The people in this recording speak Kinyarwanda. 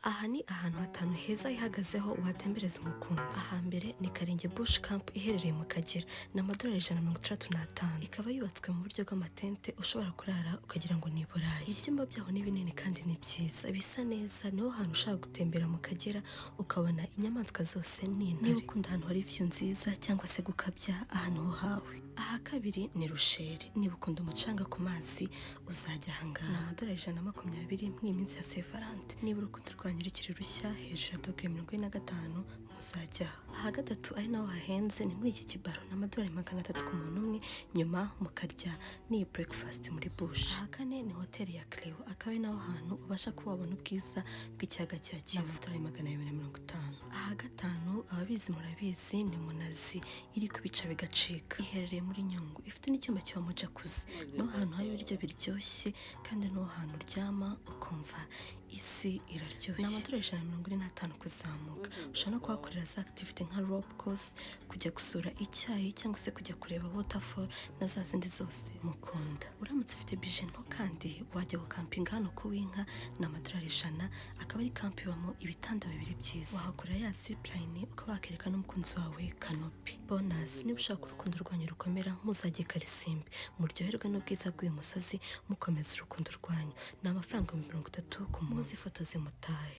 Aha ni ahantu hatanu heza ihagazeho watembereza umukunzi. Ahambere ni Karenge Bush Camp iherereye mu Kagera, ni amadolari $135. Ikaba yubatswe mu buryo bw'amatente ushobora kurara ukagira ngo ni i Burayi. Ibyumba byaho ni binini kandi ni byiza, bisa neza. Niho hantu ushaka gutembera mu Kagera ukabona inyamaswa zose n'intare. Niba ukunda ahantu hari view nziza cyangwa se gukabya, ahantu ho hawe. Aha kabiri ni Rusheri. Niba ukunda umucanga ku mazi uzajya ahangaha. Ni amadolari $120 mw'iyi minsi ya Saint Valentin. Niba urukundo rwanyu rukiri rushya hejuru ya dogere 45 muzajyaho. Aha gatatu ari naho hahenze ni muri iki kibaro, ni amadolari $300 ku muntu umwe, nyuma mukarya n'iyi breakfast muri bush. Aha kane ni hoteli ya Cleo, akaba ari naho hantu ubasha kuba wabona ubwiza bw'ikiyaga cya Kivu, $250. Aha gatanu ababizi murabizi ni Munazi, iri kubica bigacika, iherereye muri Nyungwe, ifite n'icyumba kibamo jacuzzi. Niho hantu hari ibiryo biryoshye kandi niho hantu uryama ukumva isi iraryoshye. Ni amadolari $145 kuzamuka. Ushobora no kuhakorera za activity nka rope course, kujya gusura icyayi cyangwa se kujya kureba waterfall na za zindi zose mukunda. Uramutse ufite budget nto kandi wajya gukampinga hano ku Winka, ni amadolari $100, akaba ari camp ibamo ibitanda bibiri byiza. Wahakora ya zipline ukaba wakereka n'umukunzi wawe canopy. Bonus, niba ushaka urukundo rwanyu rukomera muzajye Karisimbi, muryoherwe n'ubwiza bw'uyu musozi mukomeza urukundo rwanyu. Ni amafaranga $30 ku munsi, ifoto zimutahe.